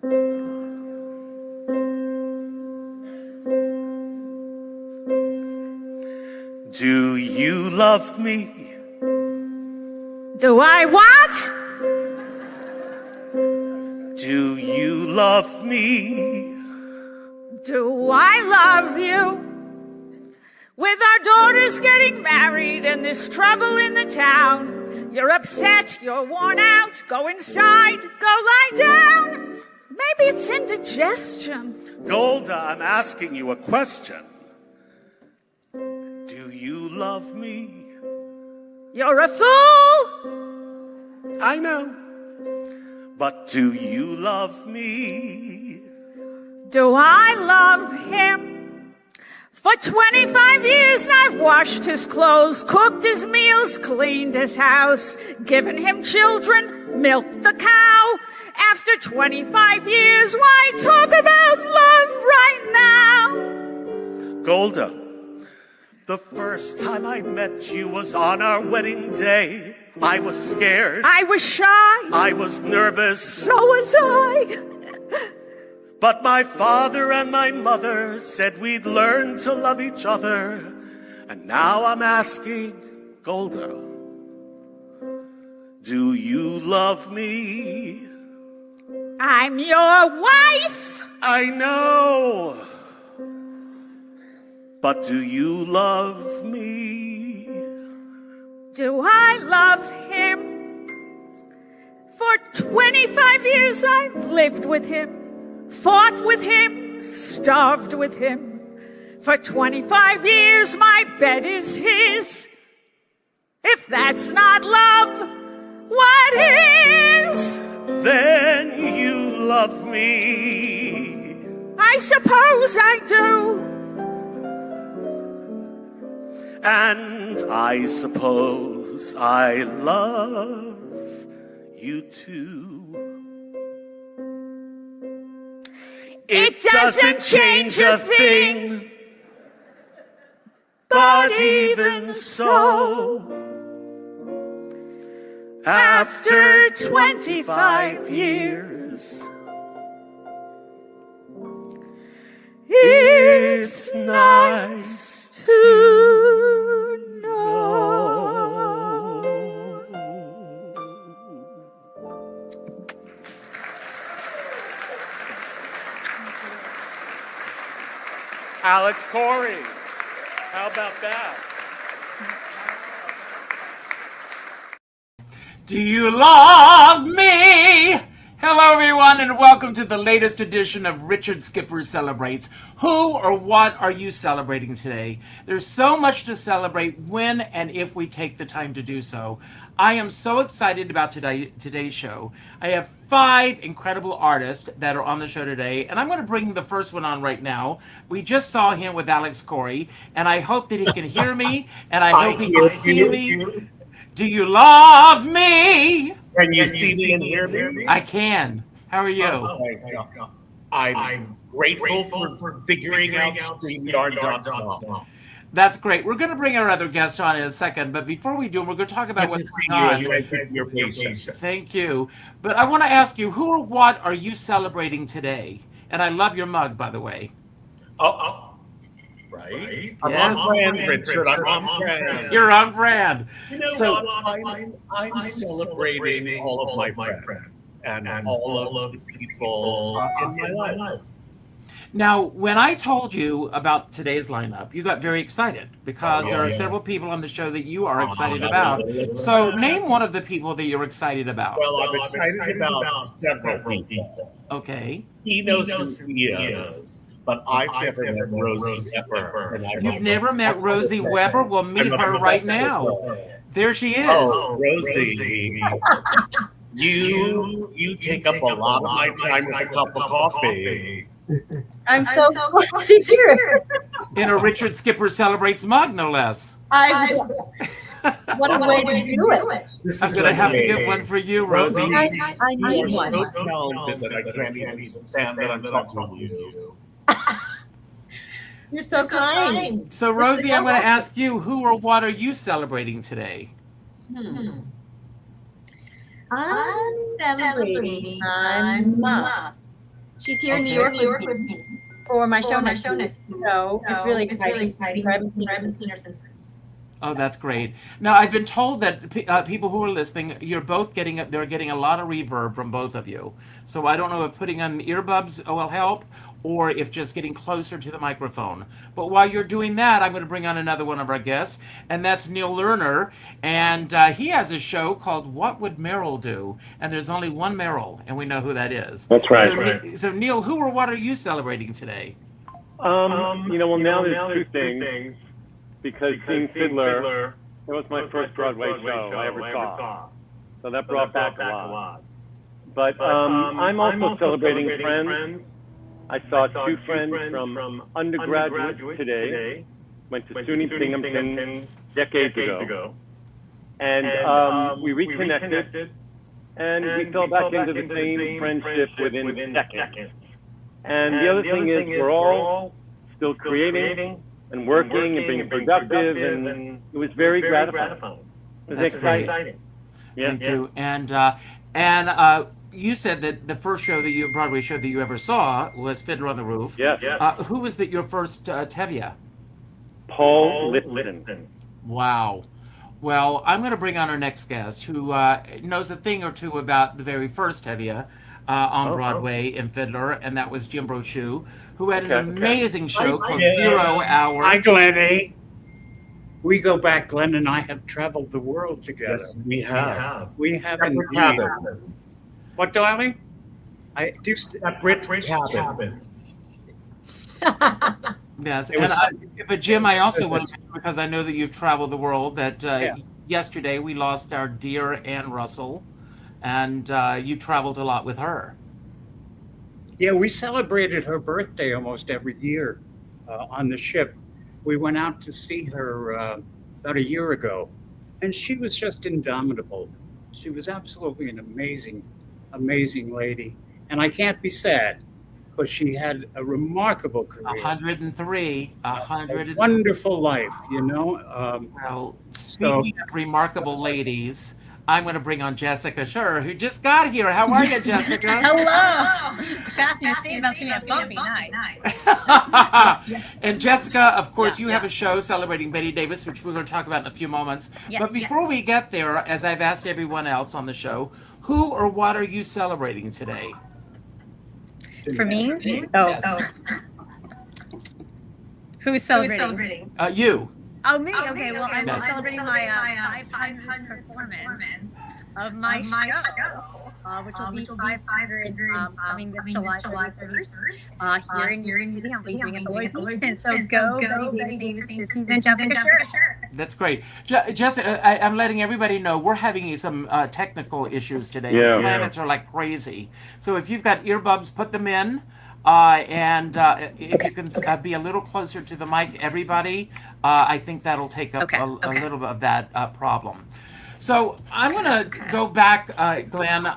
Do you love me? Do I what? Do you love me? Do I love you? With our daughters getting married and there's trouble in the town, you're upset, you're worn out, go inside, go lie down. Maybe it's indigestion. Golda, I'm asking you a question. Do you love me? You're a fool. I know. But do you love me? Do I love him? For 25 years I've washed his clothes, cooked his meals, cleaned his house, given him children, milked the cow. After 25 years, why talk about love right now? Golda, the first time I met you was on our wedding day. I was scared. I was shy. I was nervous. So was I. But my father and my mother said we'd learn to love each other. And now I'm asking, Golda, do you love me? I'm your wife. I know. But do you love me? Do I love him? For 25 years I've lived with him. Fought with him, starved with him. For 25 years my bed is his. If that's not love, what is? Then you love me. I suppose I do. And I suppose I love you too. It doesn't change a thing, but even so, after 25 years, it's nice to know. Alex Corey, how about that? Do you love me? Hello, everyone, and welcome to the latest edition of Richard Skipper Celebrates. Who or what are you celebrating today? There's so much to celebrate when and if we take the time to do so. I am so excited about today's show. I have 5 incredible artists that are on the show today, and I'm going to bring the first one on right now. We just saw him with Alex Corey, and I hope that he can hear me, and I hope he can see me. Do you love me? Can you see me and hear me? I can. How are you? I'm grateful for figuring out StreamYard.com. That's great. We're going to bring our other guest on in a second, but before we do, we're going to talk about what's going on. Your patience. Thank you. But I want to ask you, who or what are you celebrating today? And I love your mug, by the way. Right? I'm on brand, Richard. I'm on brand. You're on brand. You know, I'm celebrating all of my friends and all of the people in my life. Now, when I told you about today's lineup, you got very excited because there are several people on the show that you are excited about. So name one of the people that you're excited about. Well, I'm excited about several people. Okay. He knows who he is. But I've never met Rosie Weber. You've never met Rosie Weber? We'll meet her right now. There she is. Oh, Rosie. You take up a lot of my time with a cup of coffee. I'm so glad to hear it. In a Richard Skipper Celebrates mug, no less. What a way to do it. I'm going to have to get one for you, Rosie. I need You're one. so talented that I can't even stand that I'm talking to you. You're so kind. So, Rosie, I'm going to ask you, who or what are you celebrating today? I'm celebrating my mom. She's here in New York with me for my show next week. So it's really exciting. I haven't seen her since. Oh, that's great. Now, I've been told that people who are listening, they're getting a lot of reverb from both of you. So I don't know if putting on earbuds will help or if just getting closer to the microphone. But while you're doing that, I'm going to bring on another one of our guests, and that's Neal Lerner. And he has a show called What Would Meryl Do? And there's only one Meryl, and we know who that is. That's right. So Neal, who or what are you celebrating today? Now there's two things. Because seeing Fiddler, it was my first Broadway show I ever saw. So that brought back a lot. But I'm also celebrating friends. I saw two friends from undergraduate today. Went to SUNY Binghamton decades ago. And we reconnected. And we fell back into the same friendship within seconds. And the other thing is we're all still creating and working and being productive, and it was very gratifying. It was exciting. Yeah. Thank you. And you said that the first Broadway show that you ever saw was Fiddler on the Roof. Yes. Who was your first Tevye? Paul Lipton. Wow. Well, I'm going to bring on our next guest who knows a thing or two about the very first Tevye on Broadway in Fiddler, and that was Jim Brochu, who had an amazing show called 0 Hour. Hi, Glennie. We go back. Glenn and I have traveled the world together. Yes, we have. We have Separate cabins. What, darling? I do. Separate cabins. Yes, It was- but Jim, I also want to, because I know that you've traveled the world, that yesterday we lost our dear Ann Russell, and you traveled a lot with her. Yeah, we celebrated her birthday almost every year on the ship. We went out to see her about a year ago, and she was just indomitable. She was absolutely an amazing, amazing lady. And I can't be sad because she had a remarkable career. 103. A wonderful life, you know. Well, speaking of remarkable ladies, I'm going to bring on Jessica Schur, who just got here. How are you, Jessica? Hello. Fasten your seatbelts. It's going to be a bumpy night. And Jessica, of course, you have a show celebrating Betty Davis, which we're going to talk about in a few moments. Yes, but before we get there, as I've asked everyone else on the show, who or what are you celebrating today? For me? Yes. Who's celebrating? You. Oh, me? Okay, well, I'm Yes. celebrating my 500 performance of my show, which will be 500 coming this July 1st here in New York City. I'll be doing it at the Lloyd Beachman. So go, Betty Davis, and Jessica Schur. That's great. Jessica, I'm letting everybody know we're having some technical issues today. Yeah. The planets are like crazy. So if you've got earbuds, put them in. And if you can be a little closer to the mic, everybody, I think that'll take up a little bit of that problem. So I'm going to go back, Glenn.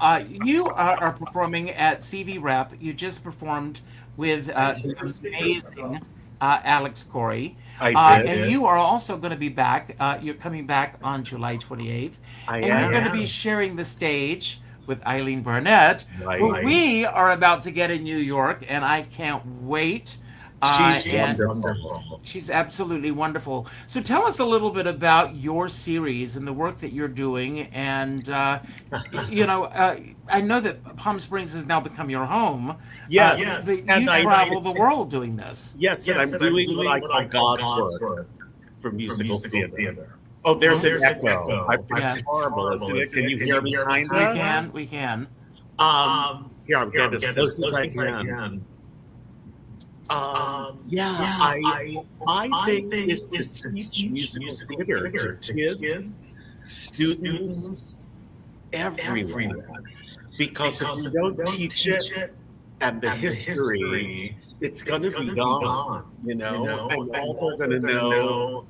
You are performing at CV Rep. You just performed with the amazing Alex Corey. I did. And you are also going to be back. You're coming back on July 28th. And you're going to be sharing the stage with Eileen Barnett, who we are about to get in New York, and I can't wait. She's wonderful. She's absolutely wonderful. So tell us a little bit about your series and the work that you're doing. And, I know that Palm Springs has now become your home. Yes. You travel the world doing this. Yes, and I'm doing what I call God's work for musical theater. Oh, there's an echo. It's horrible, isn't it? Can you hear me kind of? We can. Here, I'm getting as close as I can. My thing is to teach musical theater to kids, students, everywhere. Because if you don't teach it and the history, it's going to be gone, and all they're going to know.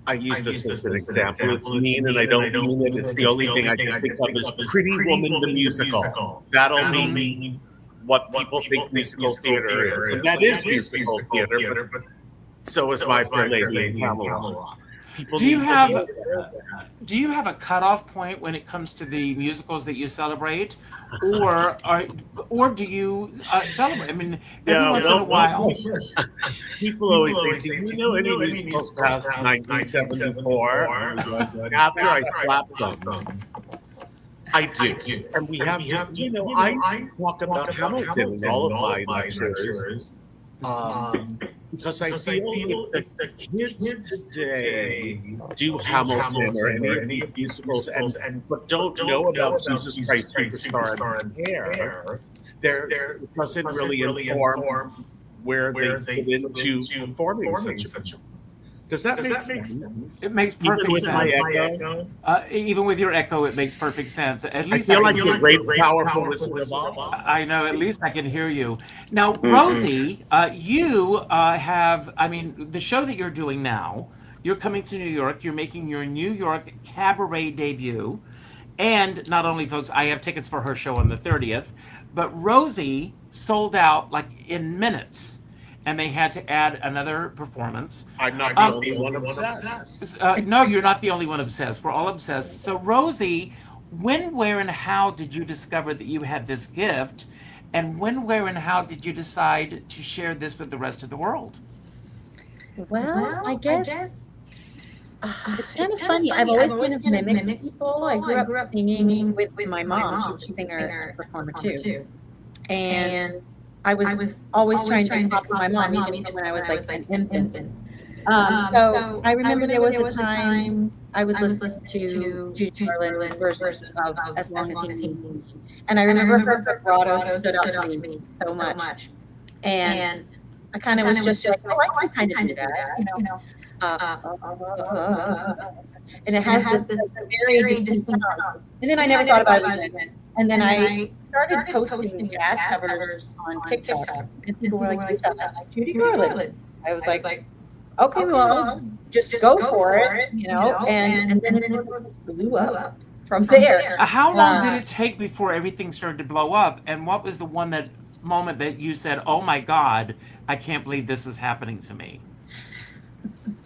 I use this as an example. It's mean, and I don't mean it. It's the only thing I can think of is Pretty Woman the musical. That'll mean what people think musical theater is, and that is musical theater. But so is My Fair Lady in Camelot. People Do you need to have be aware of that. do you have a cutoff point when it comes to the musicals that you celebrate, or do you celebrate? I mean, every Yeah, once in a while. people always say, "Do you know any musicals past 1974?" After I slapped them, I do. And we have, I talk about Hamilton in all of my lectures. Because I feel if the kids today do Hamilton or any of the musicals but don't know about Jesus Christ Superstar and Hair, it doesn't really inform where they fit into performing such a piece. Does that make sense? It makes Even perfect with my sense. echo? Even with your echo, it makes perfect sense. At I least feel I like can a great, powerful Wizard of Oz. I know, at least I can hear you. Now, Rosie, you have, I mean, the show that you're doing now, you're coming to New York, you're making your New York cabaret debut. And not only, folks, I have tickets for her show on the 30th, but Rosie sold out like in minutes. And they had to add another performance. I'm not the only one obsessed. No, you're not the only one obsessed. We're all obsessed. So, Rosie, when, where, and how did you discover that you had this gift? And when, where, and how did you decide to share this with the rest of the world? Well, I guess it's kind of funny. I've always kind of mimicked people. I grew up singing with my mom. She was a singer and performer too. And I was always trying to copy my mom, even when I was like an infant. So I remember there was a time I was listening to Judy Garland's version of As Long As He Needs Me. And I remember her vibrato stood out to me so much. And I kind of was just like, oh, I can kind of do that, and it has this very distinct sound. And then I never thought about it again. And then I started posting jazz covers on TikTok, and people were like, "You sound like Judy Garland." I was like, "Okay, well, just go for it," And then it blew up from there. How long did it take before everything started to blow up? And what was the moment that you said, "Oh my God, I can't believe this is happening to me"?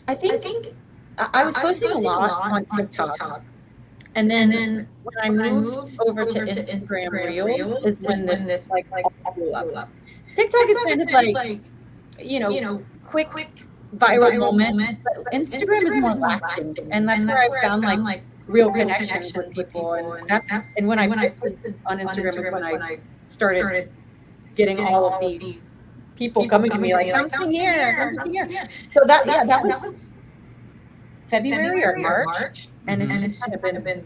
I think I was posting a lot on TikTok. And then when I moved over to Instagram Reels is when this like blew up. TikTok is kind of like, quick viral moments. But Instagram is more lasting. And that's where I found like real connections with people. And when I put on Instagram is when I started getting all of these people coming to me like, come sing here. So that was February or March, and it's just kind of been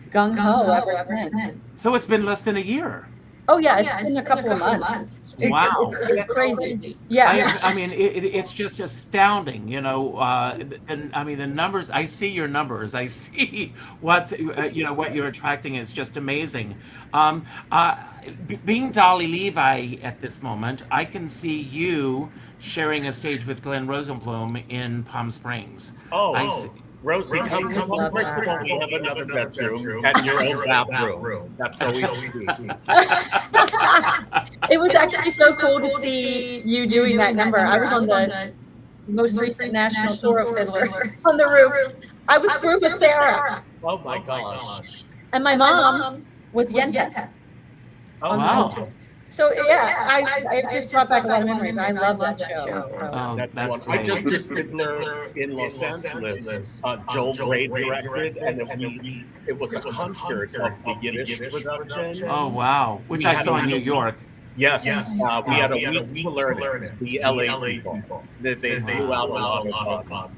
gung-ho ever since. So it's been less than a year. Oh yeah, it's been a couple of months. Wow. It's crazy. Yeah. I mean, it's just astounding, and I mean, the numbers, I see your numbers. I see what you're attracting. It's just amazing. Being Dolly Levi at this moment, I can see you sharing a stage with Glenn Rosenblum in Palm Springs. Rosie, come. First of all, we have another bedroom and your own bathroom. That's always easy. It was actually so cool to see you doing that number. I was on the most recent national tour of Fiddler on the roof. I was through with Sarah. Oh my gosh. And my mom was Yenta. Oh wow. So yeah, I just brought back a lot of memories. I love that show. That's one. I just did Fiddler in Los Angeles. Joel Gray directed, and it was a concert of the Yiddish production. Oh wow, which I saw in New York. Yes. We had a week to learn it. The LA people. They flew out a lot of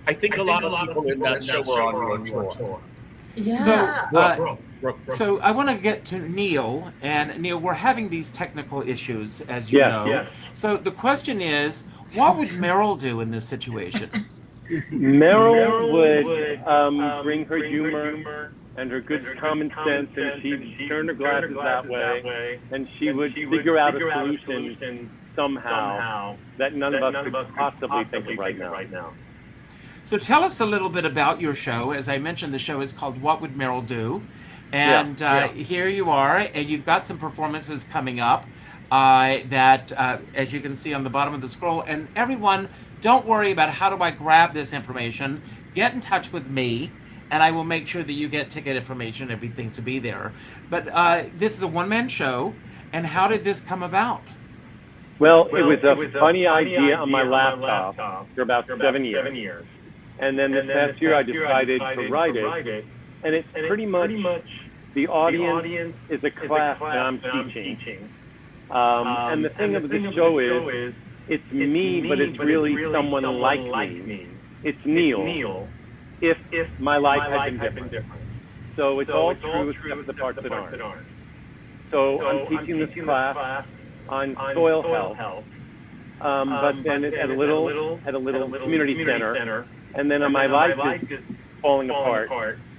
I think a lot of people in that show were on your tour. Yeah. So I want to get to Neal, and Neal, we're having these technical issues, as you know. Yes. So the question is, what would Meryl do in this situation? Meryl would bring her humor and her good common sense, and she'd turn her glasses that way, and she would figure out a solution somehow that none of us could possibly think of right now. So tell us a little bit about your show. As I mentioned, the show is called What Would Meryl Do? And here you are, and you've got some performances coming up. that, as you can see on the bottom of the scroll. And everyone, don't worry about how do I grab this information. Get in touch with me, and I will make sure that you get ticket information, everything to be there. But this is a one-man show, and how did this come about? Well, it was a funny idea on my laptop for about 7 years. And then this past year I decided to write it. And it's pretty much the audience is a class that I'm teaching. And the thing of the show is, it's me, but it's really someone like me. It's Neal, if my life had been different. So it's all true except the parts that aren't. So I'm teaching this class on soil health, but then it's at a little community center, and then my life is falling apart.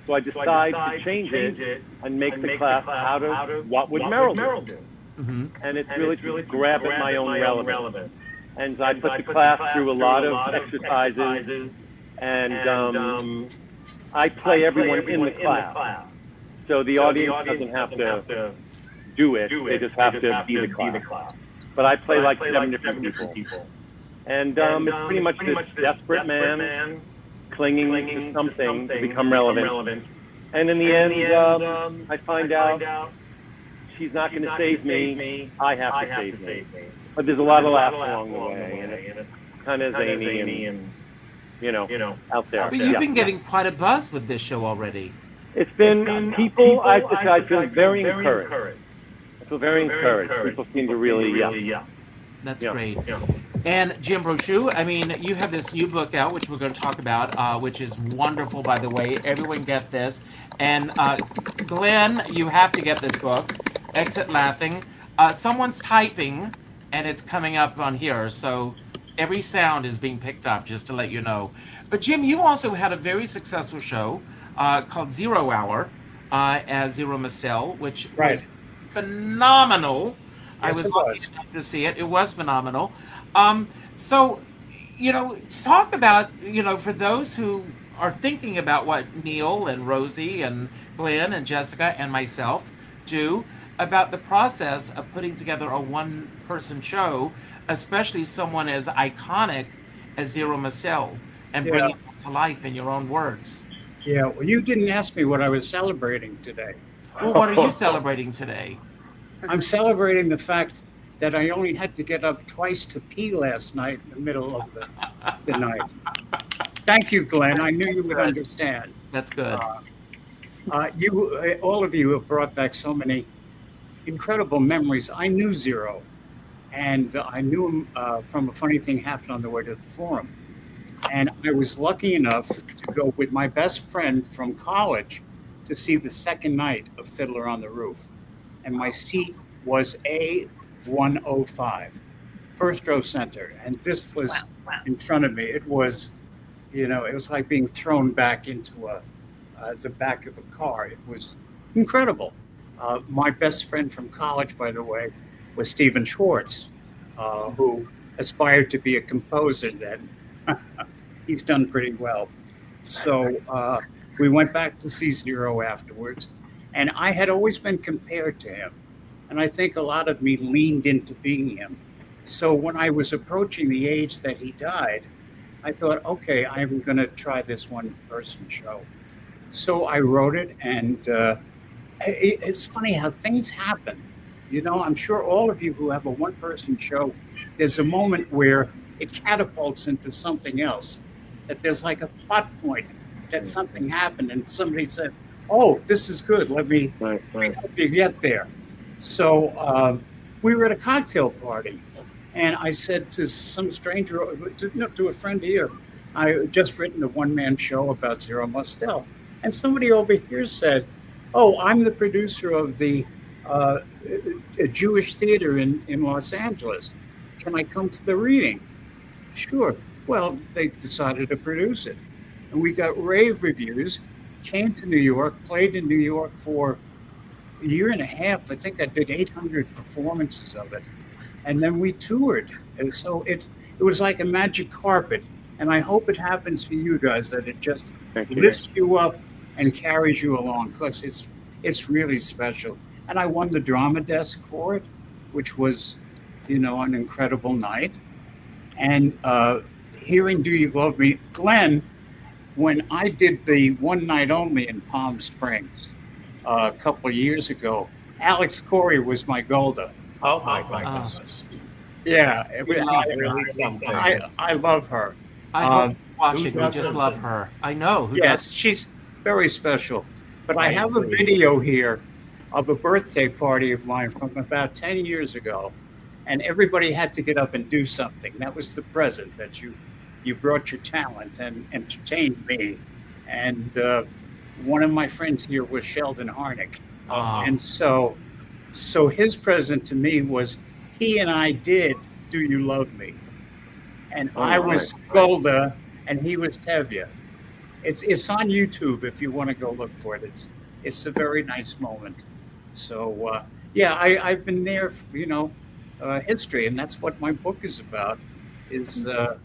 So I decide to change it and make the class out of What Would Meryl Do? Mm-hmm. And it's really to grab at my own relevance. And I put the class through a lot of exercises, and I play everyone in the class. So the audience doesn't have to do it, they just have to be the class. But I play like 7 different people. And it's pretty much this desperate man clinging to something to become relevant. And in the end, I find out she's not going to save me, I have to save me. But there's a lot of laughs along the way, and it's kind of zany and, out there. But you've been getting quite a buzz with this show already. It's been people, I feel very encouraged. I feel very encouraged. People seem to really, That's great. And Jim Brochu, I mean, you have this new book out, which we're going to talk about, which is wonderful, by the way. Everyone get this. And Glenn, you have to get this book, Exit Laughing. Someone's typing, and it's coming up on here. So every sound is being picked up, just to let you know. But Jim, you also had a very successful show called 0 Hour as Zero Mastel, which was phenomenal. Yes, I was lucky enough to see it. It was phenomenal. So, talk about, for those who are thinking about what Neal and Rosie and Glenn and Jessica and myself do about the process of putting together a one-person show, especially someone as iconic as Zero Mastel, and bringing it to life in your own words. Yeah, well, you didn't ask me what I was celebrating today. Well, what are you celebrating today? I'm celebrating the fact that I only had to get up twice to pee last night in the middle of the night. Thank you, Glenn. I knew you would understand. That's good. All of you have brought back so many incredible memories. I knew Zero, and I knew him from a funny thing happened on the way to the Forum. And I was lucky enough to go with my best friend from college to see the second night of Fiddler on the Roof. And my seat was A105, first row center. And this was in front of me. It was, it was like being thrown back into the back of a car. It was incredible. My best friend from college, by the way, was Stephen Schwartz, who aspired to be a composer then. He's done pretty well. So we went back to see Zero afterwards. And I had always been compared to him. And I think a lot of me leaned into being him. So when I was approaching the age that he died, I thought, okay, I'm going to try this one-person show. So I wrote it, and it's funny how things happen. I'm sure all of you who have a one-person show, there's a moment where it catapults into something else, that there's like a plot point, that something happened, and somebody said, oh, this is good. Let me help you get there. So we were at a cocktail party, and I said to some stranger, to a friend here, I had just written a one-man show about Zero Mastel. And somebody over here said, oh, I'm the producer of the a Jewish theater in Los Angeles. Can I come to the reading? Sure. Well, they decided to produce it. And we got rave reviews. Came to New York, played in New York for a year and a half. I think I did 800 performances of it. And then we toured. And so it was like a magic carpet. And I hope it happens for you guys, that it just lifts you up and carries you along, because it's really special. And I won the drama desk for it, which was an incredible night. And hearing Do You Love Me, Glenn, when I did the one night only in Palm Springs a couple of years ago, Alex Corey was my Golda. Oh my goodness. Yeah, She's really something. I love her. I hope you're watching. who We just doesn't? love her. I know. Who Yes, does? she's very special. But I I have a agree. video here of a birthday party of mine from about 10 years ago. And everybody had to get up and do something. That was the present, that you brought your talent and entertained me. And one of my friends here was Sheldon Harnick. Oh. And so his present to me was, he and I did Do You Love Me? And I was Golda and he was Tevye. It's on YouTube if you want to go look for it. It's a very nice moment. So I've been there, history, and that's what my book is about, is the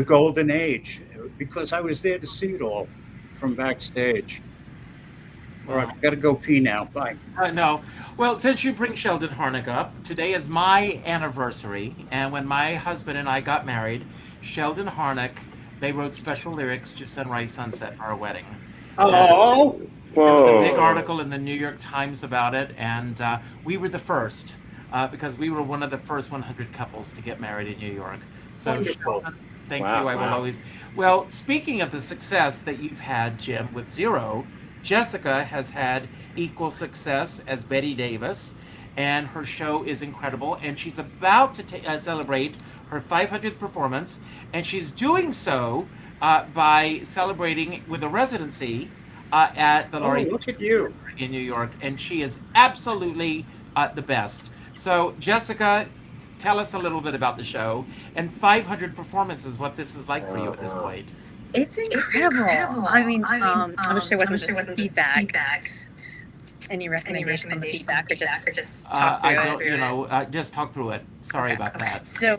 golden age, because I was there to see it all from backstage. All right, I gotta go pee now. Bye. No. Well, since you bring Sheldon Harnick up, today is my anniversary, and when my husband and I got married, Sheldon Harnick, they wrote special lyrics to Sunrise Sunset for our wedding. Oh, There was a big article in the New York Times about it, and we were the first, because we were one of the first 100 couples to get married in New York. So, Wonderful. Sheldon, thank Wow, you. I will wow. always. Well, speaking of the success that you've had, Jim, with Zero, Jessica has had equal success as Betty Davis, and her show is incredible. And she's about to celebrate her 500th performance, and she's doing so by celebrating with a residency at the Laurie look at you. in New York, and she is absolutely the best. So, Jessica, tell us a little bit about the show, and 500 performances, what this is like for you at this point. It's incredible. I mean, I wish there wasn't just feedback. Any recommendations on the feedback, or just talk through I it? don't, just talk through it. Sorry about that. So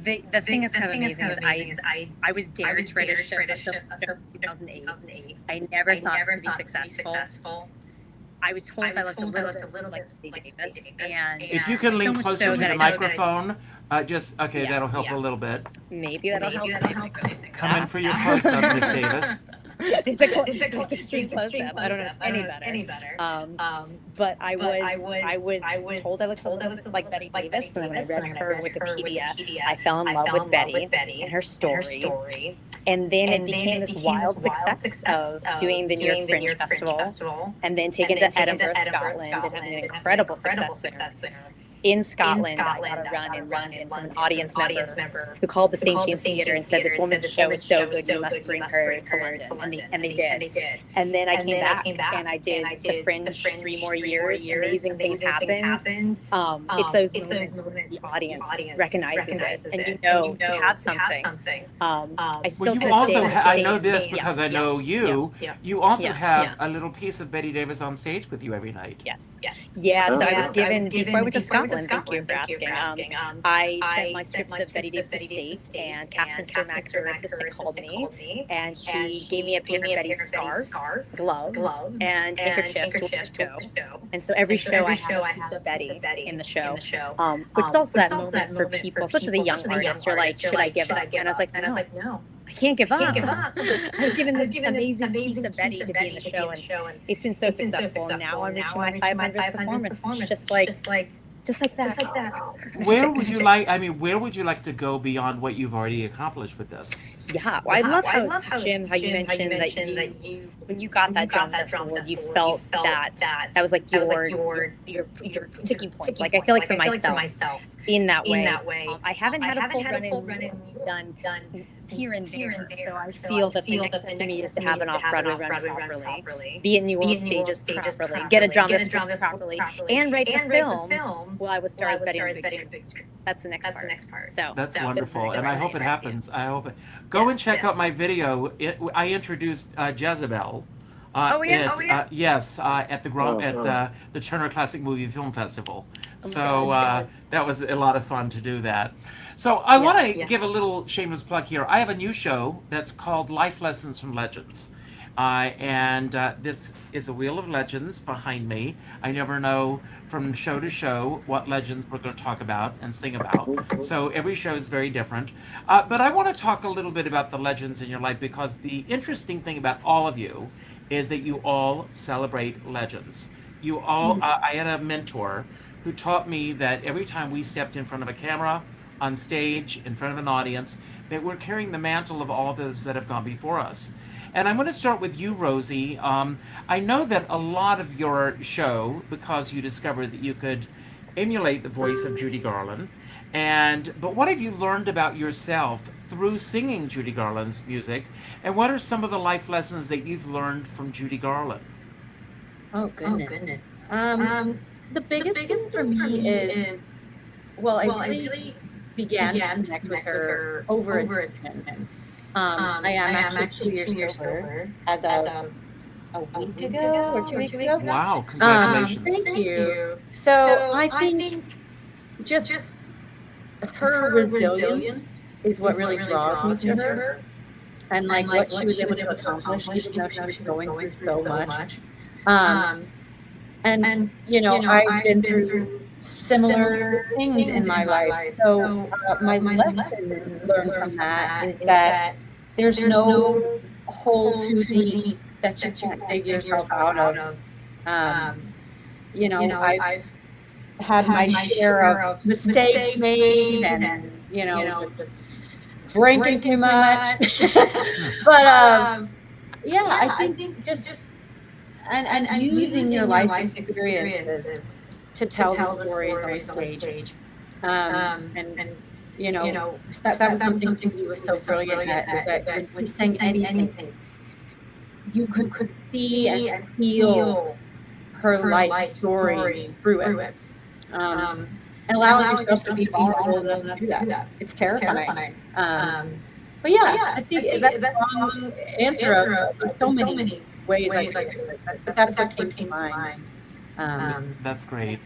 the thing that's kind of amazing is I was dared to write a show in 2008. I never thought it would be successful. I was told I looked a little like Betty Davis, and If you can lean so much closer so to that the I- microphone, that'll help a little bit. maybe that'll help. Come in for your close-up, Miss Davis. It's extreme close-up. I don't know if any better. But I was told I looked a little like Betty Davis, and then when I read her Wikipedia, I fell in love with Betty and her story. And then it became this wild success of doing the New York Fringe Festival, and then taken to Edinburgh, Scotland, and having an incredible success there. In Scotland, I got a run in London from an audience member who called the St. James Theatre and said, "This woman's show is so good, you must bring her to London." And they did. And then I came back and I did the Fringe 3 more years. Amazing things happened. It's those moments where the audience recognizes it, and you have something. I still Well, to you this also, day I know stay- this because I know you. You also have yeah. a little piece of Betty Davis on stage with you every night. Yes. Yeah, so I was given, before I went to Scotland, thank you for asking. I sent my script to the Betty Davis estate, and Catherine Cermak, her assistant, called me, and she gave me a paper Betty scarf, gloves, and handkerchief to wear to the show. And so every show I have a piece of Betty in the show, which is also that moment for people, especially as a young artist, you're like, should I give up? And I was like, no. I can't give up. I was given this amazing piece of Betty to be in the show, and it's been so successful. And now I'm reaching my 500th performance, just like that. Where would you like to go beyond what you've already accomplished with this? Yeah, well, I love how Jim, how you mentioned that you when you got that drum festival, you felt that was like your ticking point. Like I feel like for myself in that way. I haven't had a full run in done here and there, so I feel that the next thing for me is to have an off-Broadway run properly, be at New Orleans stages properly, get a drama script properly, and write the film while I was star as Betty on the big screen. That's the next part. So That's wonderful, and I hope it happens. I hope it. Go and check out my video. I introduced Jezebel. At the Turner Classic Movie Film Festival. So that was a lot of fun to do that. So I want to give a little shameless plug here. I have a new show that's called Life Lessons from Legends. And this is a wheel of legends behind me. I never know from show to show what legends we're going to talk about and sing about. So every show is very different. But I want to talk a little bit about the legends in your life, because the interesting thing about all of you is that you all celebrate legends. You all, I had a mentor who taught me that every time we stepped in front of a camera, on stage, in front of an audience, that we're carrying the mantle of all those that have gone before us. And I'm going to start with you, Rosie. I know that a lot of your show, because you discovered that you could emulate the voice of Judy Garland, but what have you learned about yourself through singing Judy Garland's music? And what are some of the life lessons that you've learned from Judy Garland? Oh, goodness. The biggest thing for me is, well, I really began to connect with her over addiction. I am actually 2 years sober as of a week ago or 2 weeks ago. Wow, congratulations. Thank you. So I think just her resilience is what really draws me to her, and like what she was able to accomplish, even though she was going through so much. And you know, I've been through similar things in my life. So my lesson learned from that is that there's no hole too deep that you can't dig yourself out of. You know, I've had my share of mistakes made, and you know, drinking too much. But yeah, I think just and using your life experiences to tell the stories on stage. And you know, that was something he was so brilliant at, is that when he sang anything, you could see and feel her life story through it. And allowing yourself to be vulnerable enough to do that. It's terrifying. But yeah, I think that's a long answer of so many ways I could do it. But that's what came to mind. That's great.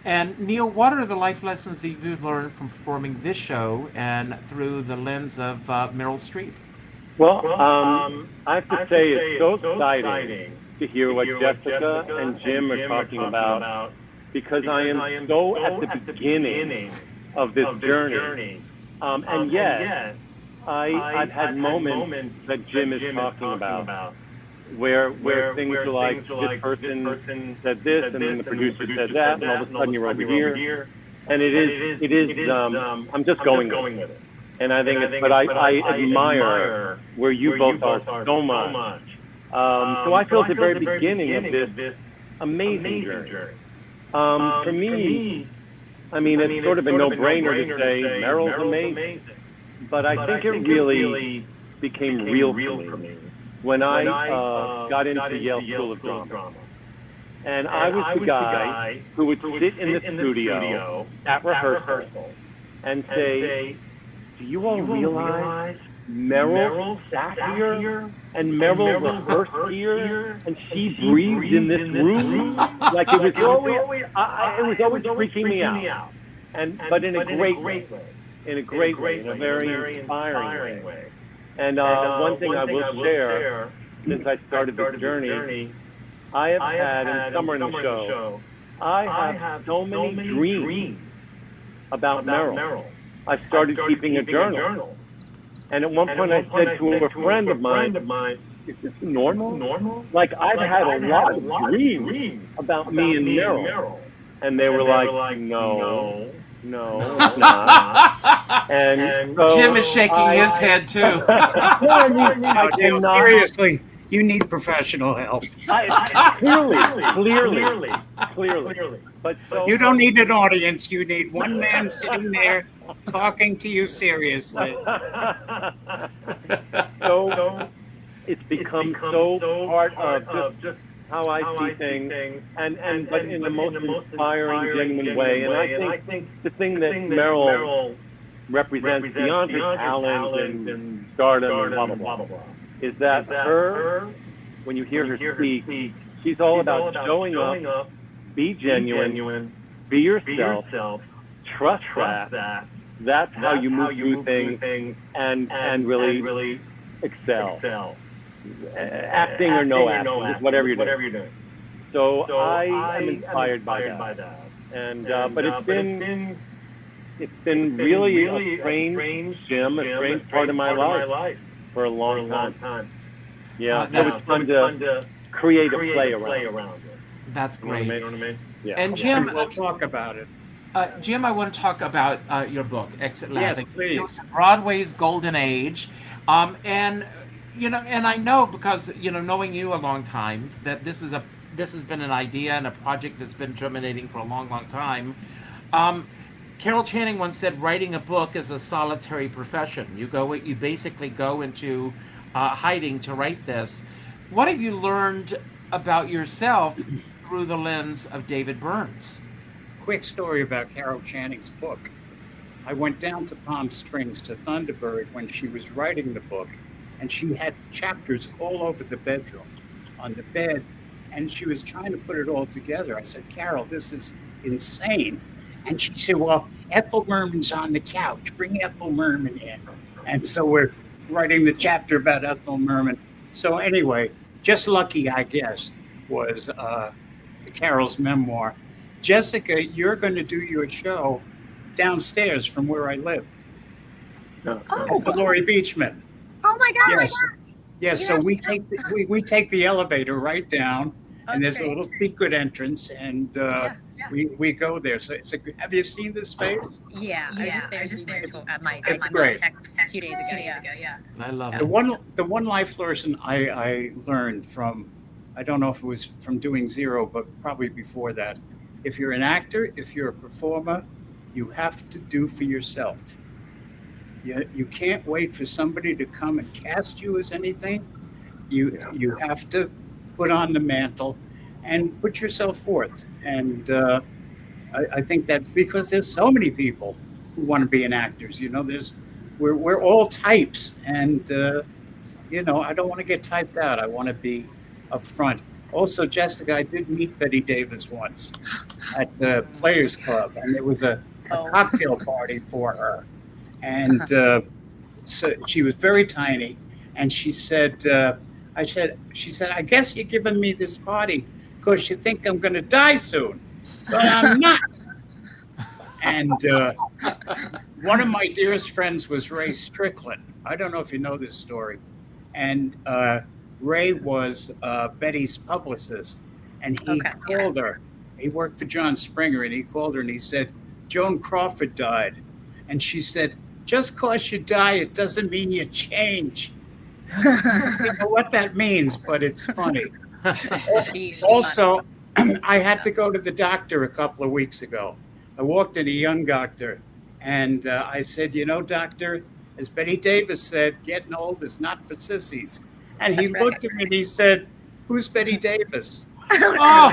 And Neal, what are the life lessons that you've learned from performing this show and through the lens of Meryl Streep? Well, I have to say it's so exciting to hear what Jessica and Jim are talking about, because I am so at the beginning of this journey. And yet, I've had moments that Jim is talking about, where things are like, this person said this, and then the producer said that, and all of a sudden you're over here. And it is, I'm just going with it. And I think but I admire where you both are so much. So I feel at the very beginning of this amazing journey. For me, I mean, it's sort of a no-brainer to say Meryl's amazing. But I think it really became real for me when I got into Yale School of Drama. And I was the guy who would sit in the studio at rehearsal and say, do you all realize Meryl sat here and Meryl rehearsed here and she breathed in this room? Like it was always freaking me out. But in a great way. In a very inspiring way. And one thing I will share, since I started this journey, I have had, and somewhere in the show, I have so many dreams about Meryl. I started keeping a journal. And at one point I said to a friend of mine, is this normal? Like, I've had a lot of dreams about me and Meryl. And they were like, no, it's not. And so Jim is shaking his head too. Jim, seriously, you need professional help. Clearly. But you don't need an audience. You need one man sitting there talking to you seriously. So it's become so part of just how I see things, but in the most inspiring, genuine way. And I think the thing that Meryl represents beyond her talent and stardom and blah, is that her, when you hear her speak, she's all about showing up, be genuine, be yourself, trust that. That's how you move through things and really excel. acting or no acting, just whatever you're doing. So I am inspired by that. And but it's been really a strange Jim, a strange part of my life for a long time. Yeah, it was fun to create a play around it. That's great. You know what I mean? Yeah. And Jim, We'll talk about it. Jim, I want to talk about your book, Exit Laughing. Yes, please. Broadway's Golden Age, and and I know because knowing you a long time that this has been an idea and a project that's been germinating for a long time. Carol Channing once said, "Writing a book is a solitary profession. You basically go into hiding to write this." What have you learned about yourself through the lens of David Burns? Quick story about Carol Channing's book. I went down to Palm Springs to Thunderbird when she was writing the book, and she had chapters all over the bedroom, on the bed, and she was trying to put it all together. I said, "Carol, this is insane." And she said, "Well, Ethel Merman's on the couch. Bring Ethel Merman in." And so we're writing the chapter about Ethel Merman. So anyway, Just Lucky, I guess, was Carol's memoir. Jessica, you're going to do your show downstairs from where I live. Oh, At Laurie Beachman. oh my God. Yes. Yes, so we take the elevator right down, and there's a little secret entrance, and we go there. So have you seen this space? Yeah, I was just there at my It's great. tech 2 days ago. Yeah. I love The it. one life lesson I learned from, I don't know if it was from doing Zero, but probably before that. If you're an actor, if you're a performer, you have to do for yourself. You can't wait for somebody to come and cast you as anything. You have to put on the mantle and put yourself forth. And I think that because there's so many people who want to be an actors, we're all types, and I don't want to get typed out. I want to be up front. Also, Jessica, I did meet Betty Davis once at the Players Club, and there was a cocktail party for her. And so she was very tiny, and she said, "I guess you're giving me this party because you think I'm going to die soon, but I'm not." And one of my dearest friends was Ray Strickland. I don't know if you know this story. And Ray was Betty's publicist, and he called her. He worked for John Springer, and he called her and he said, "Joan Crawford died." And she said, "Just because you die, it doesn't mean you change." I don't know what that means, but it's funny. Also, I had to go to the doctor a couple of weeks ago. I walked in a young doctor, and I said, "Doctor, as Betty Davis said, getting old is not for sissies." And he looked at me and he said, "Who's Betty Davis?" Oh,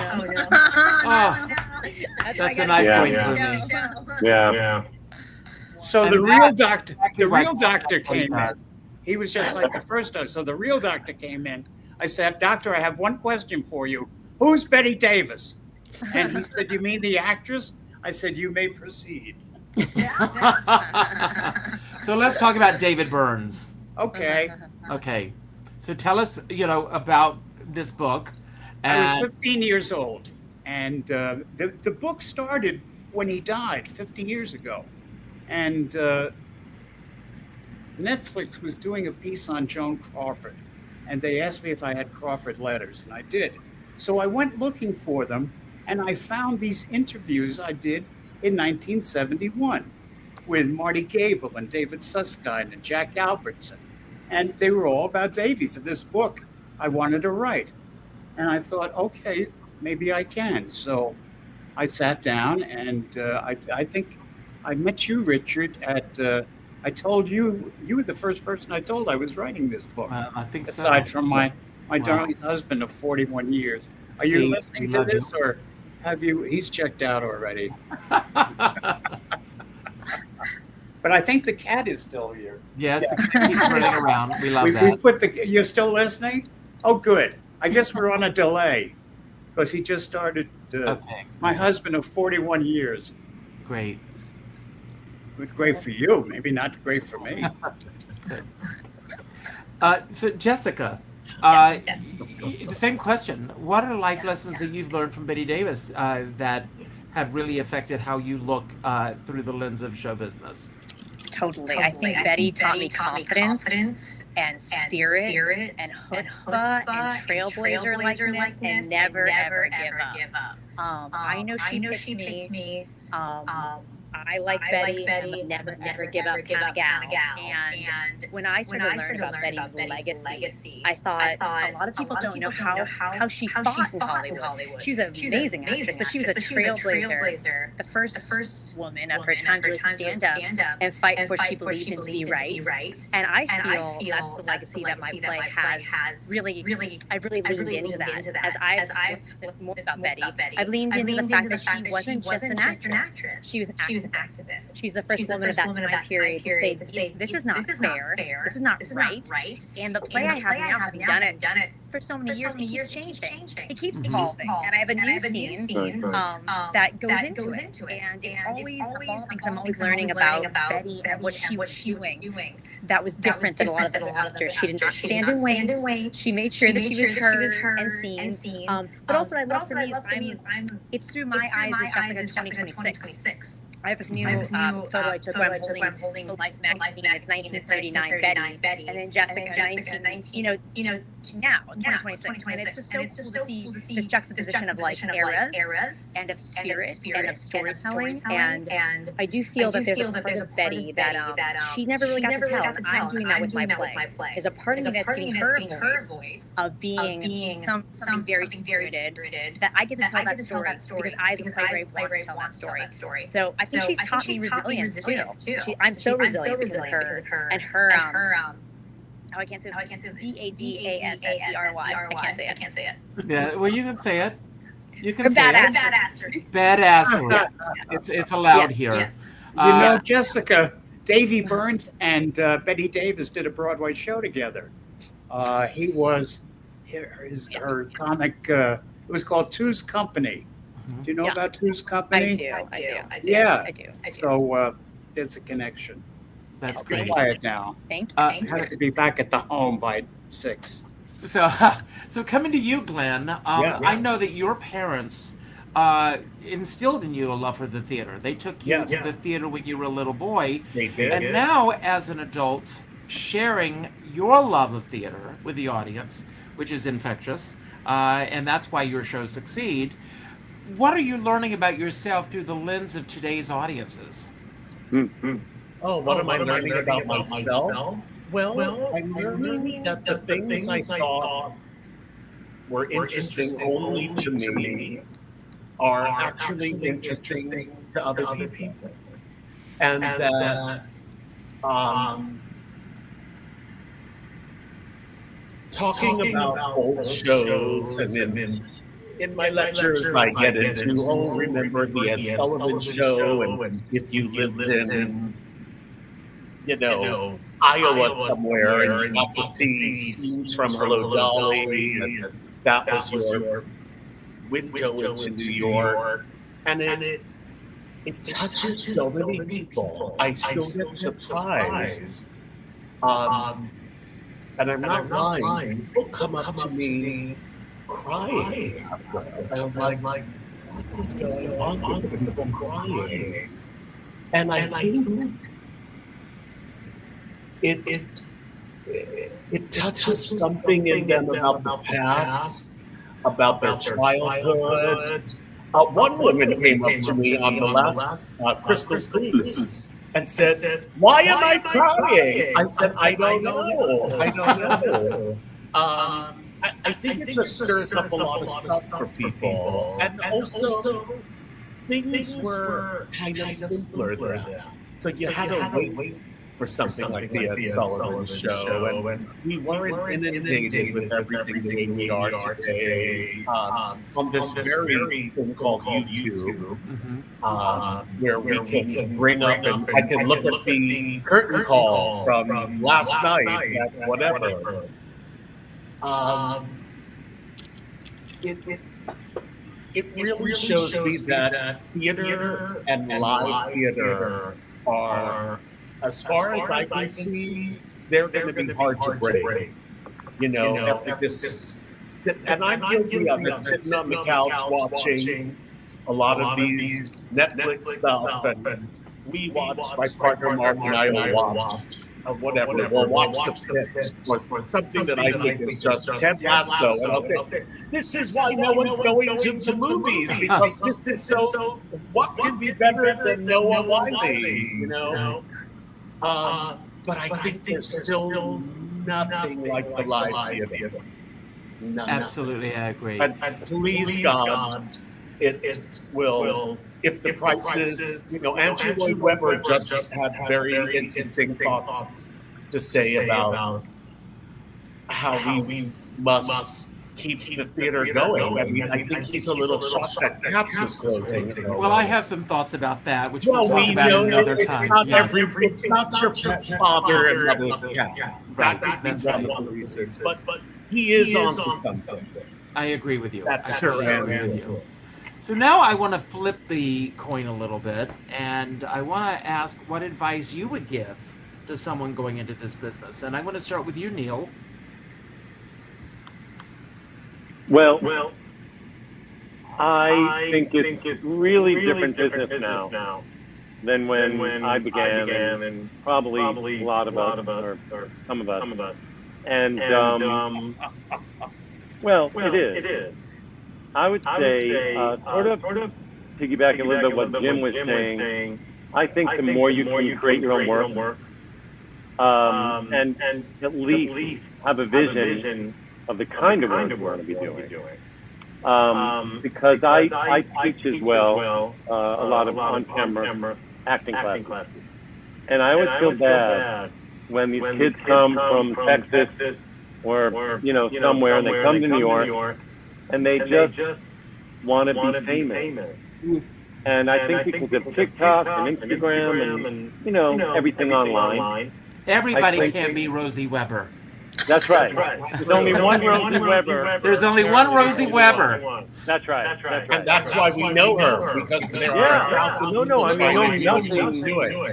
That's that's a nice point for me. Yeah. So And the real doctor exactly came that. in. He was just like the first doctor. So the real doctor came in. I said, "Doctor, I have one question for you. Who's Betty Davis?" And he said, "You mean the actress?" I said, "You may proceed." So let's talk about David Burns. Okay. Okay. So tell us, about this book. I was 15 years old, and the book started when he died 50 years ago. And Netflix was doing a piece on Joan Crawford, and they asked me if I had Crawford letters, and I did. So I went looking for them, and I found these interviews I did in 1971 with Marty Gable and David Susskind and Jack Albertson. And they were all about Davy for this book I wanted to write. And I thought, okay, maybe I can. So I sat down, and I think I met you, Richard, I told you were the first person I told I was writing this book. I think so. Aside from my darling husband of 41 years. Are you listening to this, or have you? He's checked out already. But I think the cat is still here. Yes, the cat keeps running around. We love that. You're still listening? Oh, good. I guess we're on a delay because he just started. My husband of 41 years. Great. Great for you. Maybe not great for me. So Jessica, The same question. What are life lessons that you've learned from Betty Davis that have really affected how you look through the lens of show business? Totally. I think Betty taught me confidence and spirit and chutzpah and trailblazer likeness and never ever give up. I know she picked me. I like Betty. I'm a never ever give up kind of gal. And when I started to learn about Betty's legacy, I thought a lot of people don't know how she fought in Hollywood. She was an amazing actress, but she was a trailblazer. The first woman of her time to stand up and fight for what she believed in to be right. And I feel that's the legacy that my play has really leaned into that. As I've learned more about Betty, I've leaned into the fact that she wasn't just an actress. She was an activist. She's the first woman of that time period to say, this is not fair. This is not right. And the play I have now, having done it for so many years, it keeps changing. It keeps evolving. And I have a new scene that goes into it. And it's always evolving because I'm always learning about Betty and what she was doing. That was different than a lot of the actors. She did not stand and wait. She made sure that she was heard and seen. But also, what I love for me is it's through my eyes as Jessica 2026. I have this new photo I took where I'm holding the Life magazine. It's 1939 Betty, and then Jessica 19, to now 2026, and it's just so cool to see this juxtaposition of like eras and of spirit and of storytelling. And I do feel that there's a part of Betty that she never really got to tell, and I'm doing that with my play. There's a part of me that's giving her voice of being something very spirited that I get to tell that story because I, as a playwright, want to tell that story. So I think she's taught me resilience too. I'm so resilient because of her and her. I can't say BADASSERY. I can't say it. Yeah, well, you can say it. You can say badassery. Badassery. It's allowed here. Yes. Jessica, Davy Burns and Betty Davis did a Broadway show together. He was her comic. It was called Two's Company. Do you know about Two's Company? I do. Yeah. I do. So there's a connection. That's I'll great. be quiet now. Thank you. I have to be back at the home by 6. So coming to you, Glenn, Yes. I know that your parents instilled in you a love for the theater. They took you to the theater when you were a little boy. They did. And now, as an adult, sharing your love of theater with the audience, which is infectious, and that's why your shows succeed. What are you learning about yourself through the lens of today's audiences? Mm-hmm. Oh, what am I learning about myself? Well, I'm learning that the things I thought were interesting only to me are actually interesting to other people. And that talking about old shows, and then in my lectures I get into, remember the Ed Sullivan show, and if you lived in, Iowa somewhere, and you got to see scenes from Hello Dolly, and that was your window into New York, and it touches so many people. I still get surprised, and I'm not lying. People come up to me crying after, and I'm like, what is going on with people crying? And I think it touches something in them about the past, about their childhood. One woman came up to me on the last Crystal Cruise and said, "Why am I crying?" I said, "I don't know. I think it just stirs up a lot of stuff for people. And also, things were kind of simpler then. So you had to wait for something like the Ed Sullivan show, and we weren't inundated with everything that we are today on this very thing called YouTube, where we can bring up, and I can look at the curtain call from last night, whatever. It really shows me that theater and live theater are, as far as I can see, they're going to be hard to break. You know, and I'm guilty of it, sitting on the couch watching a lot of these Netflix stuff, and we watch, my partner Mark and I will watch, whatever, we'll watch the picks for something that I think is just Ted Lasso, and I'll say, this is why no one's going to the movies, because this is so, what can be better than Noah Wiley, you know? But I think there's still nothing like the live theater. Nothing. Absolutely, I agree. And please, God, it will, if the prices, you know, Andrew Lloyd Webber just had very interesting thoughts to say about how we must keep the theater going. I mean, I think he's a little shocked that Caps is closing. Well, I have some thoughts about that, which well, we'll talk about another time. It's not your father and mother's cat. Right, That's one of the reasons. But he is on to something. I agree with you. That's Sir Andrew. So now I want to flip the coin a little bit, and I want to ask what advice you would give to someone going into this business. And I'm going to start with you, Neal. Well, I think it's really different business now than when I began, and probably a lot of us, or some of us. And, well, it is. I would say, sort of piggybacking a little bit what Jim was saying, I think the more you can create your own work, and at least have a vision of the kind of work you want to be doing. Because I teach as well a lot of on-camera acting classes. And I always feel bad when these kids come from Texas or, you know, somewhere, and they come to New York, and they just want to be famous. And I think people get TikTok and Instagram and, you know, everything online. Everybody can't be Rosie Weber. That's right. There's only one Rosie Weber. There's only one Rosie Weber. That's right. And that's why we know her, because there are thousands of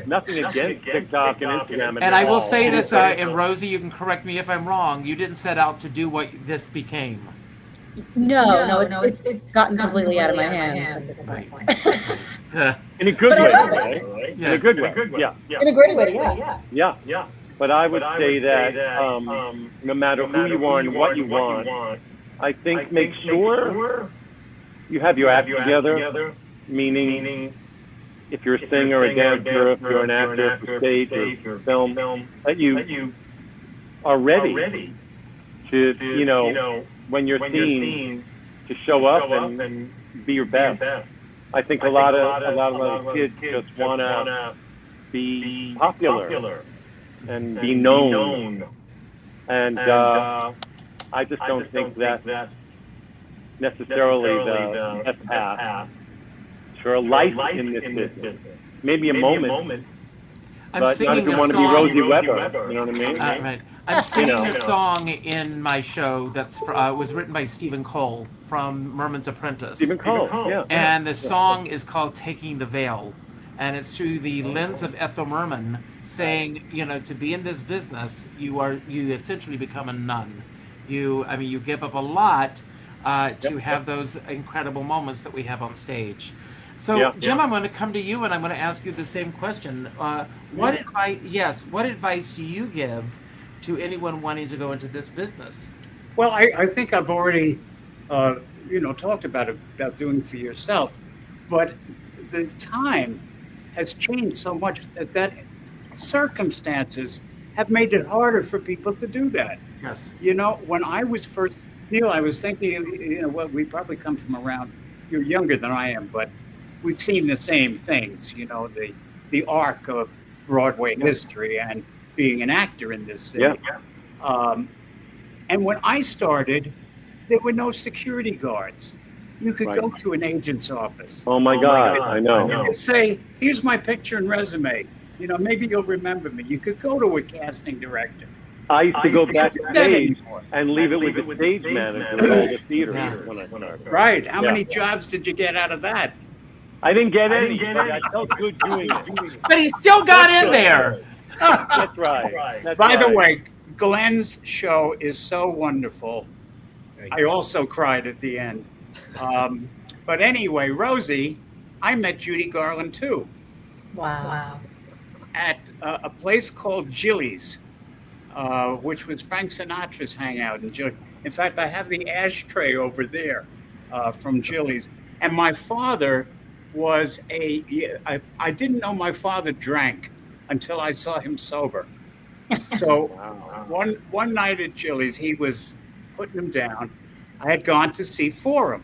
nothing against TikTok and Instagram. And I will say this, and Rosie, you can correct me if I'm wrong, you didn't set out to do what this became. No, it's gotten completely out of my hands. Right. In a good way, right? Yes. In a good way, yeah. In a great way, yeah. Yeah. But I would say that no matter who you are and what you want, I think make sure you have your act together, meaning if you're a singer, a dancer, if you're an actor for stage or for film, that you are ready to, you know, when you're seen, to show up and be your best. I think a lot of kids just want to be popular and be known. And I just don't think that's necessarily the best path for a life in this business. Maybe a moment, but not if you want to be Rosie Weber. You know what I mean? Right. I'm singing a song in my show that's was written by Stephen Cole from Merman's Apprentice. Stephen Cole, yeah. And the song is called Taking the Veil. And it's through the lens of Ethel Merman saying, you know, to be in this business, you essentially become a nun. You give up a lot to have those incredible moments that we have on stage. So, Jim, I'm going to come to you and I'm going to ask you the same question. What advice do you give to anyone wanting to go into this business? Well, I think I've already, talked about doing it for yourself, but the time has changed so much that circumstances have made it harder for people to do that. Yes. You know, when I was first, Neal, I was thinking, we probably come from around, you're younger than I am, but we've seen the same things, the arc of Broadway history and being an actor in this city. And when I started, there were no security guards. You could go to an agent's office. Oh my God, I know. You could say, here's my picture and resume. Maybe you'll remember me. You could go to a casting director. I used to go backstage and leave it with the stage manager of all the theaters when I started. Right. How many jobs did you get out of that? I didn't get any. I felt good doing it. But he still got in there. That's right. By the way, Glenn's show is so wonderful. I also cried at the end. But anyway, Rosie, I met Judy Garland too. Wow. At a place called Jilly's, which was Frank Sinatra's hangout. In fact, I have the ashtray over there from Jilly's. And my father was I didn't know my father drank until I saw him sober. So one night at Jilly's, he was putting him down. I had gone to see Forum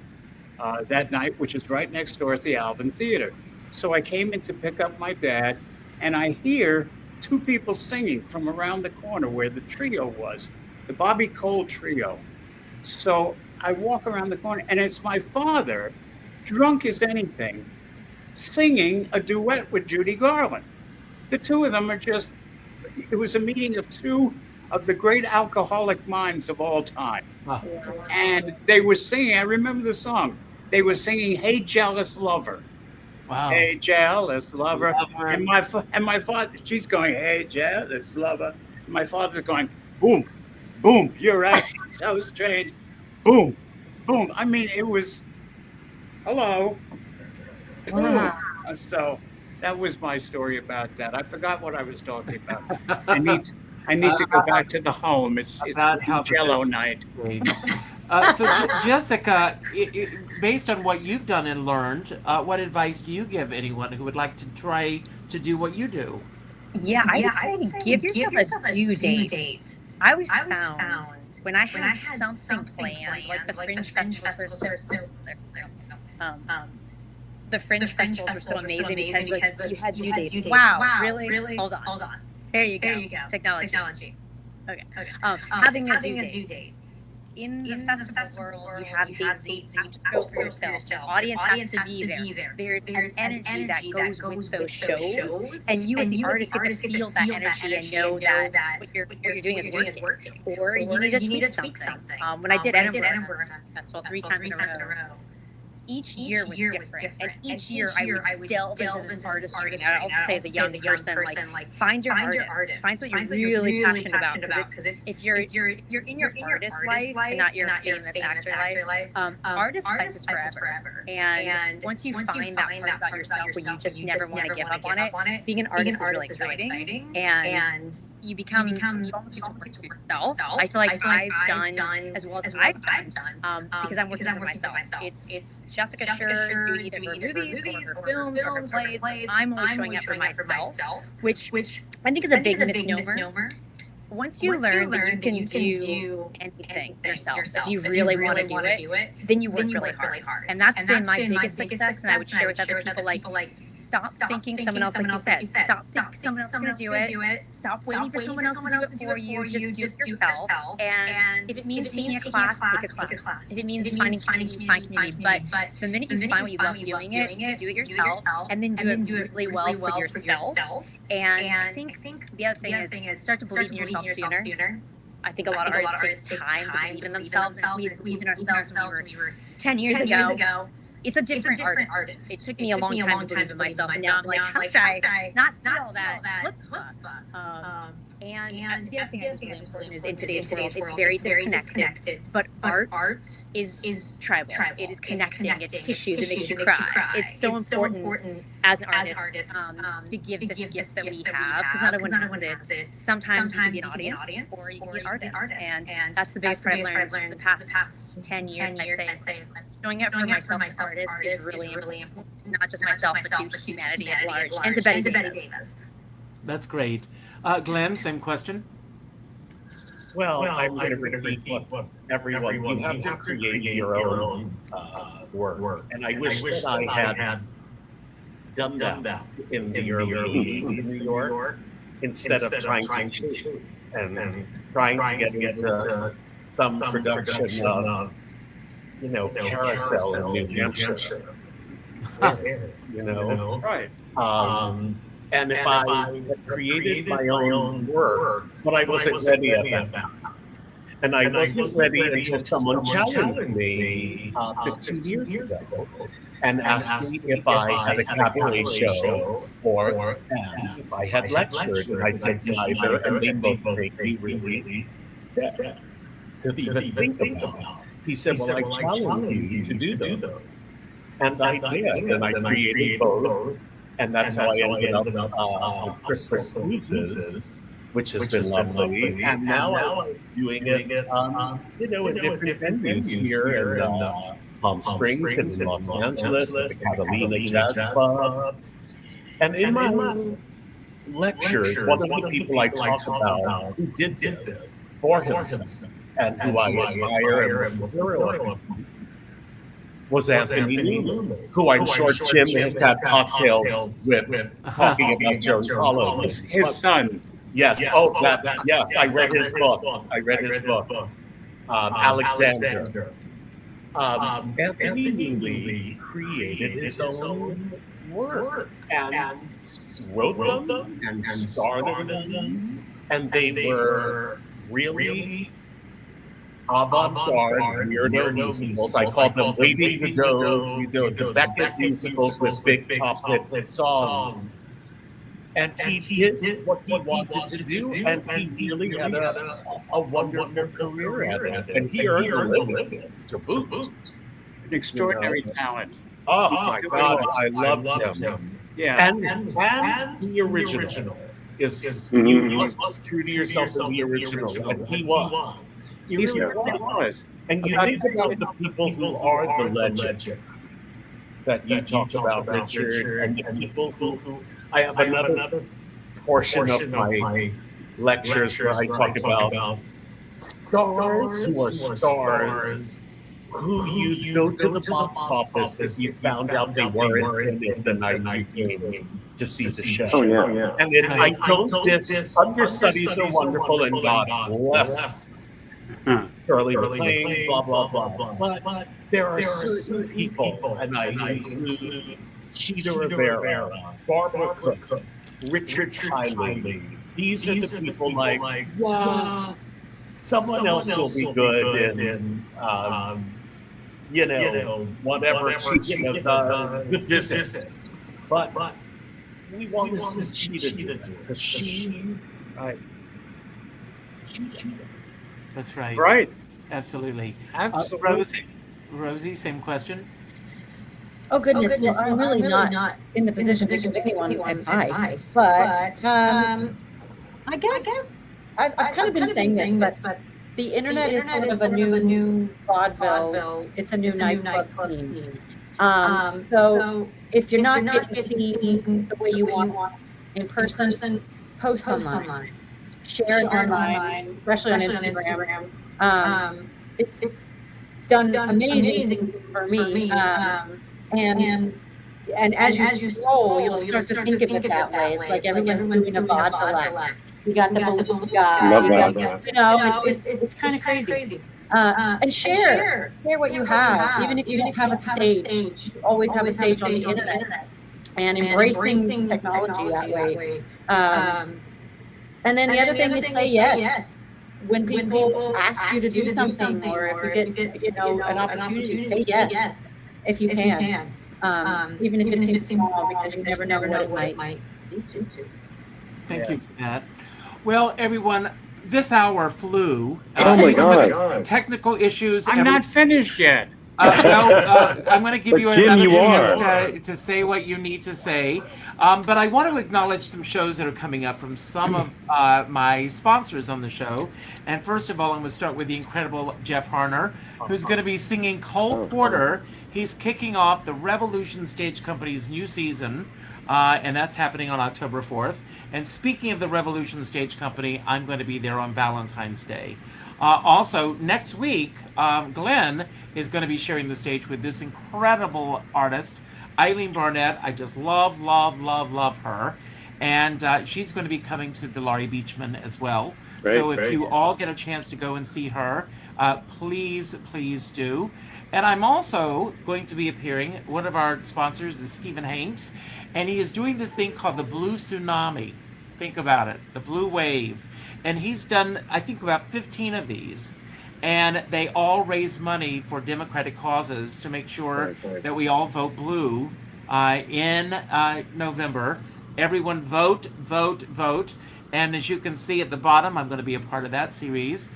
that night, which is right next door at the Alvin Theater. So I came in to pick up my dad, and I hear two people singing from around the corner where the trio was, the Bobby Cole trio. So I walk around the corner, and it's my father, drunk as anything, singing a duet with Judy Garland. The two of them are just, it was a meeting of two of the great alcoholic minds of all time. Oh. And they were singing, I remember the song, they were singing Hey Jealous Lover. Wow. Hey jealous lover. And my father, she's going, hey jealous lover. And my father's going, boom, boom, you're acting so strange. Boom, boom. I mean, it was, hello. Wow. So that was my story about that. I forgot what I was talking about. I need to go back to the home. It's Jello night. So Jessica, based on what you've done and learned, what advice do you give anyone who would like to try to do what you do? Yeah, I would say give yourself a due date. I always found when I had something planned, like the Fringe festivals were so the Fringe festivals were so amazing because like you had due dates. Wow, really? Hold on. There you go. Technology. Okay. Having a due date. In the festival world, you have dates that you have to go for yourself. The audience has to be there. There's an energy that goes with those shows, and you as the artist get to feel that energy and know that what you're doing is working. Or you need to tweak something. When I did Edinburgh Festival 3 times in a row, each year was different, and each year I would delve into this artistry. And I also say as a young person, like find your artist, find something you're really passionate about. Because if you're in your artist life and not your famous actor life, artist life is forever. And once you find that part about yourself where you just never want to give up on it, being an artist is really exciting. And you almost get to work for yourself. I feel like I've done as well as I've done because I'm working for myself. It's Jessica Scher doing either her movies or her films or her plays. I'm always showing up for myself, which I think is a big misnomer. Once you learn that you can do anything yourself, if you really want to do it, then you work really hard. And that's been my biggest success, and I would share with other people, like, stop thinking someone else, like you said, stop thinking someone else is going to do it, stop waiting for someone else to do it for you, just do it yourself. And if it means taking a class, take a class. If it means finding community, find community. But the minute you find what you love doing it, do it yourself, and then do it really well for yourself. And I think the other thing is start to believe in yourself sooner. I think a lot of artists take time to believe in themselves, and we believed in ourselves when we were 10 years ago. It's a different artist. It took me a long time to believe in myself, and now I'm like, how did I not feel that chutzpah? And the other thing that's really important is in today's world, it's very disconnected. But art is tribal. It is connecting. It's tissues. It makes you cry. It's so important as an artist to give this gift that we have, because not everyone has it. Sometimes you can be an audience, or you can be an artist. And that's the biggest part I've learned the past 10 years, I'd say, is showing up for myself as an artist is really important. Not just myself, but to humanity at large, and to Betty Davis. That's great. Glenn, same question. Well, I'm going to repeat what everyone, you have to create your own work. And I wish that I had done that in the early 80s in New York, instead of trying to choose and trying to get into some production of, Carousel in New Hampshire. Right. And if I had created my own work, but I wasn't ready at that. And I wasn't ready until someone challenged me 15 years ago. and asked me if I had a cabaret show or and if I had lectured. And I said neither, and they both made me really sick to even think about. He said, well, I challenge you to do those. And I did, and I created both. And that's how I ended up on Crystal Cruises, which has been lovely. And now I'm doing it, in different venues here in Palm Springs and in Los Angeles at the Catalina Jazz Club. And in my lectures, one of the people I talk about who did this for himself and who I admire and was material was Anthony Lulu, who I'm sure Jim has had cocktails with talking about Joan Collins. His son. Yes. Yes. I read his book. Alexander. Anthony Lulu created his own work and wrote them and started them, and they were really avant-garde weirdo musicals. I call them Waiting to Go, the Beckett musicals with big top hit songs. And he did what he wanted to do, and he really had a wonderful career at it. And he earned a living to boot. An extraordinary talent. Oh my God, I loved him. Yeah. And the original is you must true to yourself in the original, and he was. He really was. And you think about the people who are the legends that you talk about, Richard, and the people who I have another portion of my lectures where I talk about stars who are stars who you go to the box office if you found out they weren't in it the night you came to see the show. Oh, yeah. And it's, I don't diss, understudies are wonderful and God bless Shirley MacLaine, blah, blah, blah. But there are certain people, and I include Cheetah Rivera, Barbara Cook, Richard Kiley. These are the people like, wow, someone else will be good in, whatever, the visit. But we want to see Cheetah do because she's That's right. Right. Absolutely. Rosie, same question. Oh goodness, well, I'm really not in the position to give anyone advice, but I guess I've kind of been saying this, but the internet is sort of a new vaudeville. It's a new nightclub scene. So if you're not getting the way you want in person, post online. Share it online, especially on Instagram. It's done amazing for me. And as you scroll, you'll start to think of it that way. It's like everyone's doing a vaudeville act. You got the balloon guy. It's kind of crazy. And share what you have, even if you don't have a stage. You always have a stage on the internet. And embracing technology that way. And then the other thing is say yes. When people ask you to do something, or if you get an opportunity, say yes if you can. Even if it seems small, because you never know what it might lead to. Thank you for that. Well, everyone, this hour flew. Oh my God. Technical issues. I'm not finished yet. I'm going to give you another you chance to say what you need to say. But I want to acknowledge some shows that are coming up from some of my sponsors on the show. And first of all, I'm going to start with the incredible Jeff Harner, who's going to be singing Cole Porter. He's kicking off the Revolution Stage Company's new season, and that's happening on October 4th. And speaking of the Revolution Stage Company, I'm going to be there on Valentine's Day. Also, next week, Glenn is going to be sharing the stage with this incredible artist, Eileen Barnett. I just love her. And she's going to be coming to the Laurie Beachman as well. So if you all get a chance to go and see her, please do. And I'm also going to be appearing, one of our sponsors is Stephen Hanks, and he is doing this thing called the Blue Tsunami. Think about it, the Blue Wave. And he's done, I think, about 15 of these. and they all raise money for democratic causes to make sure that we all vote blue in November. Everyone vote, vote, vote. And as you can see at the bottom, I'm going to be a part of that series.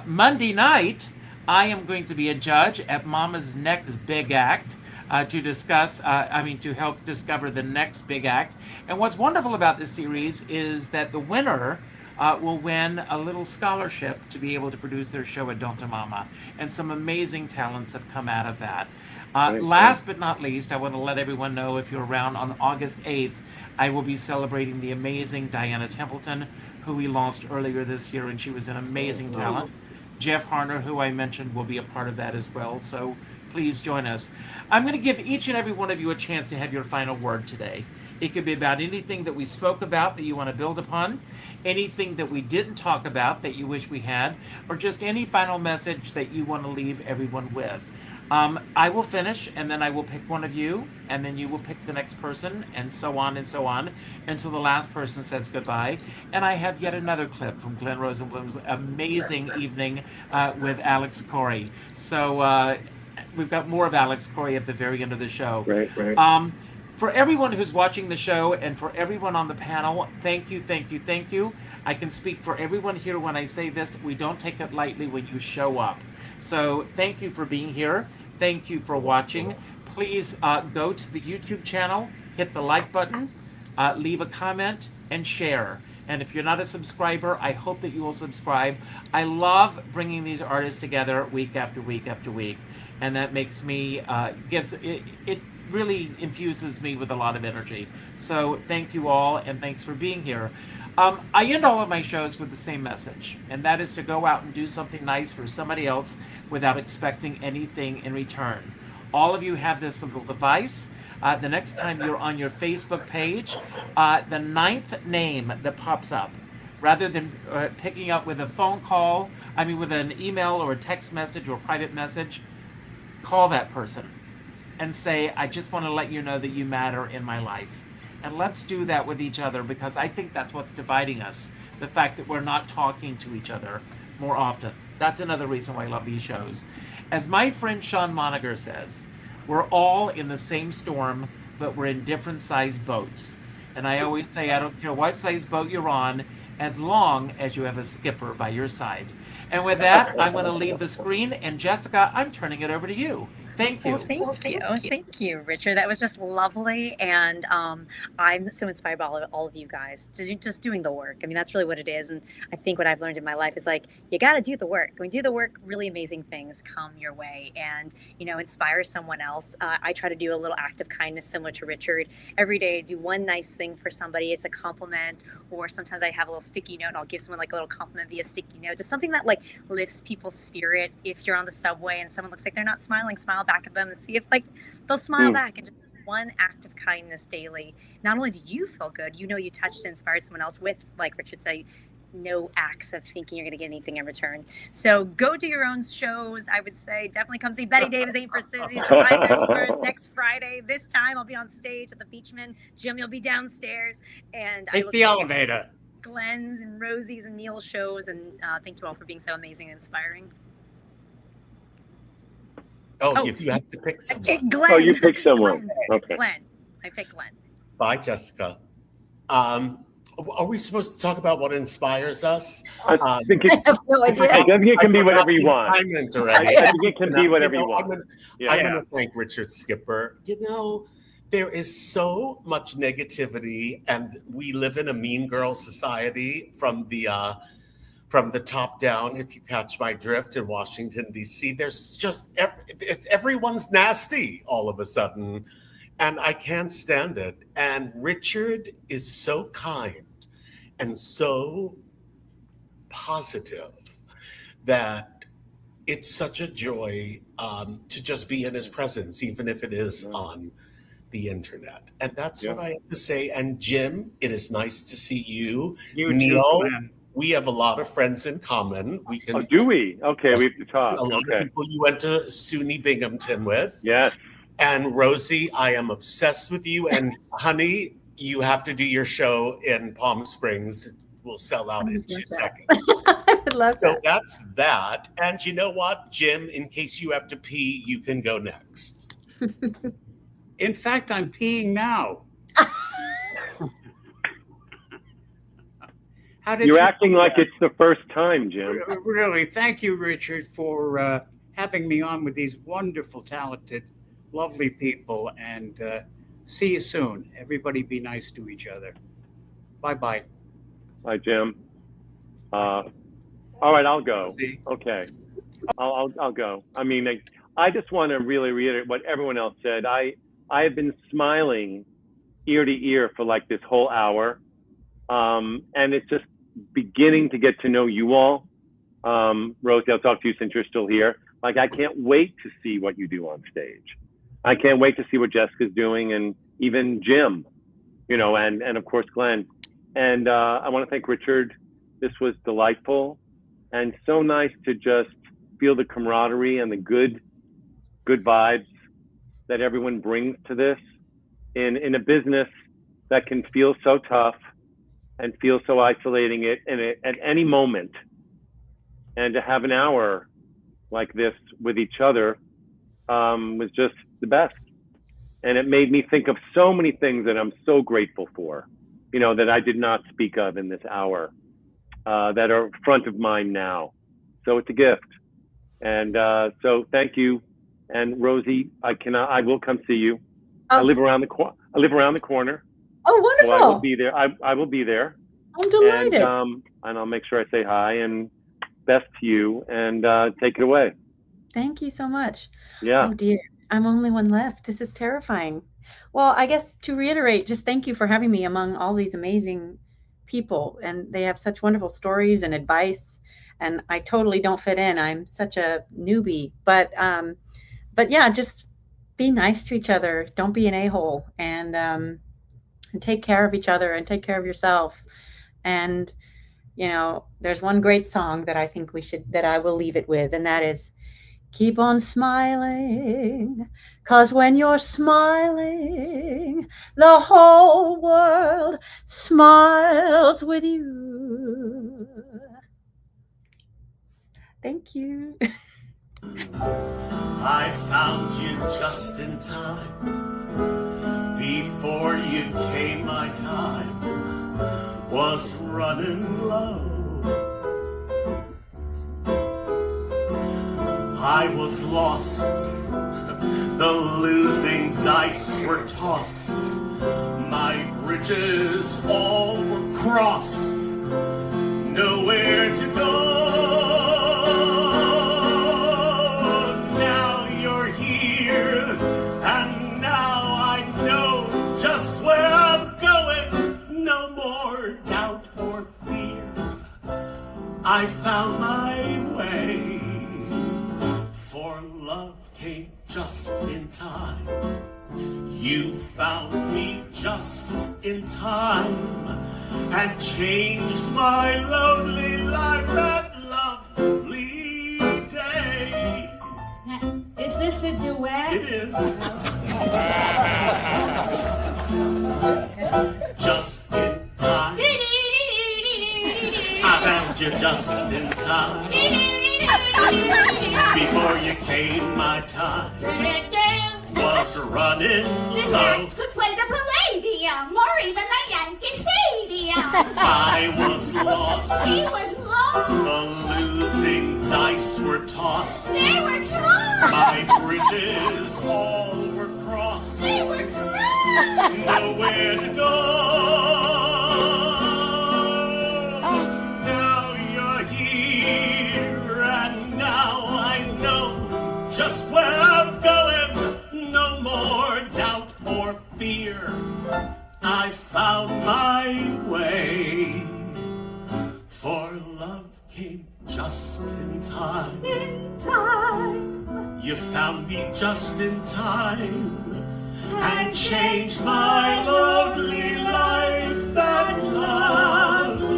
Monday night, I am going to be a judge at Mama's next big act to discuss, to help discover the next big act. And what's wonderful about this series is that the winner will win a little scholarship to be able to produce their show at Don't Mama. And some amazing talents have come out of that. Last but not least, I want to let everyone know, if you're around on August 8th, I will be celebrating the amazing Diana Templeton, who we lost earlier this year, and she was an amazing talent. Jeff Harner, who I mentioned, will be a part of that as well, so please join us. I'm going to give each and every one of you a chance to have your final word today. It could be about anything that we spoke about that you want to build upon, anything that we didn't talk about that you wish we had, or just any final message that you want to leave everyone with. I will finish, and then I will pick one of you, and then you will pick the next person, and so on until the last person says goodbye. And I have yet another clip from Glenn Rosenblum's amazing evening with Alex Corey. So we've got more of Alex Corey at the very end of the show. Right. For everyone who's watching the show and for everyone on the panel, thank you, thank you, thank you. I can speak for everyone here when I say this. We don't take it lightly when you show up. So thank you for being here. Thank you for watching. Please go to the YouTube channel, hit the like button, leave a comment, and share. And if you're not a subscriber, I hope that you will subscribe. I love bringing these artists together week after week after week. And that makes me, it really infuses me with a lot of energy. So thank you all, and thanks for being here. I end all of my shows with the same message, and that is to go out and do something nice for somebody else without expecting anything in return. All of you have this little device. The next time you're on your Facebook page, the 9th name that pops up, rather than picking up with a phone call, with an email or a text message or a private message, call that person and say, I just want to let you know that you matter in my life. And let's do that with each other, because I think that's what's dividing us. The fact that we're not talking to each other more often. That's another reason why I love these shows. As my friend Sean Moniger says, we're all in the same storm, but we're in different sized boats. And I always say, I don't care what size boat you're on, as long as you have a skipper by your side. And with that, I'm going to leave the screen. And Jessica, I'm turning it over to you. Thank you. Well, thank you, Richard. That was just lovely, and I'm so inspired by all of you guys just doing the work. That's really what it is, and I think what I've learned in my life is, like, you got to do the work. When you do the work, really amazing things come your way, and inspire someone else. I try to do a little act of kindness similar to Richard every day. Do one nice thing for somebody. It's a compliment, or sometimes I have a little sticky note and I'll give someone like a little compliment via sticky note. Just something that like lifts people's spirit. If you're on the subway and someone looks like they're not smiling, smile back at them and see if like they'll smile back. And just one act of kindness daily. Not only do you feel good, you touched and inspired someone else with, like Richard said, no acts of thinking you're going to get anything in return. So go do your own shows. I would say definitely come see Betty Davis Ain't for Sissies July 31st next Friday. This time I'll be on stage at the Beachman. Jim, you'll be downstairs. And take the elevator. Glenn's and Rosie's and Neal's shows. And thank you all for being so amazing and inspiring. You have to pick someone. Glenn. Oh, you picked someone. Okay. Glenn. I picked Glenn. Bye, Jessica. Are we supposed to talk about what inspires us? I think it can be whatever you want. I think it can be whatever you want. I'm going to thank Richard Skipper. There is so much negativity, and we live in a mean girl society from the top down, if you catch my drift, in Washington, D.C. There's just, everyone's nasty all of a sudden, and I can't stand it. And Richard is so kind and so positive that it's such a joy to just be in his presence, even if it is on the internet. And that's what I have to say. And Jim, it is nice to see you. Neal, we have a lot of friends in common. We can. Oh, do we? Okay, we have to talk. A lot of people you went to SUNY Binghamton with. Yes. And Rosie, I am obsessed with you. And honey, you have to do your show in Palm Springs. will sell out in 2 seconds. I would love So that. that's that. And you know what, Jim, in case you have to pee, you can go next. In fact, I'm peeing now. How did You're you acting do like that? it's the first time, Jim. Really, thank you, Richard, for having me on with these wonderful, talented, lovely people. And see you soon. Everybody be nice to each other. Bye-bye. Hi, Jim. All right, I'll go. See? Okay, I'll go. I mean, I just want to really reiterate what everyone else said. I have been smiling ear to ear for like this whole hour, and it's just beginning to get to know you all. Rosie, I'll talk to you since you're still here. Like, I can't wait to see what you do on stage. I can't wait to see what Jessica's doing, and even Jim, you know, and of course Glenn. And I want to thank Richard. This was delightful and so nice to just feel the camaraderie and the good vibes that everyone brings to this in a business that can feel so tough and feel so isolating at any moment. And to have an hour like this with each other was just the best. And it made me think of so many things that I'm so grateful for, you know, that I did not speak of in this hour, that are front of mind now. So it's a gift. And so thank you. And Rosie, I will come see you. I live around the corner. Oh, wonderful. So I will be there. I will be there. I'm delighted. And I'll make sure I say hi and best to you, and take it away. Thank you so much. Yeah. Oh dear, I'm only one left. This is terrifying. Well, I guess to reiterate, just thank you for having me among all these amazing people, and they have such wonderful stories and advice, and I totally don't fit in. I'm such a newbie, but yeah, just be nice to each other. Don't be an a-hole, and take care of each other and take care of yourself. And you know, there's one great song that I think that I will leave it with, and that is, keep on smiling, 'cause when you're smiling, the whole world smiles with you. Thank you. I found you just in time. Before you came, my time was running low. I was lost, the losing dice were tossed, my bridges all were crossed, nowhere to go. Now you're here, and now I know just where I'm going. No more doubt or fear, I found my way. For love came just in time. You found me just in time and changed my lonely life that lovely day. Is this a duet? It is. Just in time. I found you just in time. Before you came, my time was running This low. act could play the Palladium or even the Yankee Stadium. I was lost. He was lost. The losing dice were tossed. They were tossed. My bridges all were crossed. They were crossed. Nowhere to go. Now you're here, and now I know just where I'm going. No more doubt or fear. I found my way. For love came just in time. In time. You found me just in time and changed my lonely life that lovely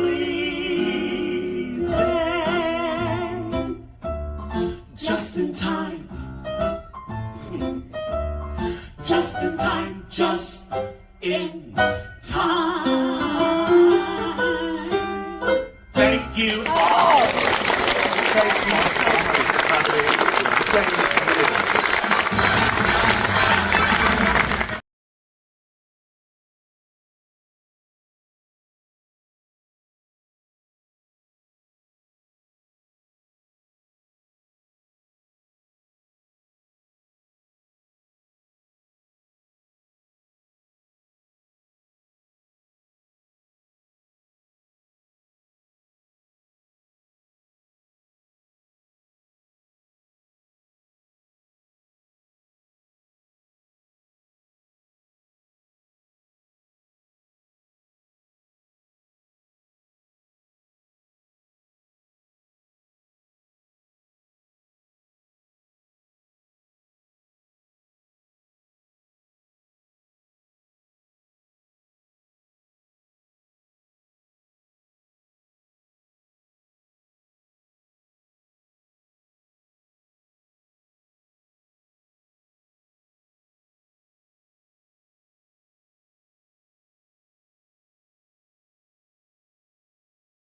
day. Just in time. Just in time, just in time. Thank you.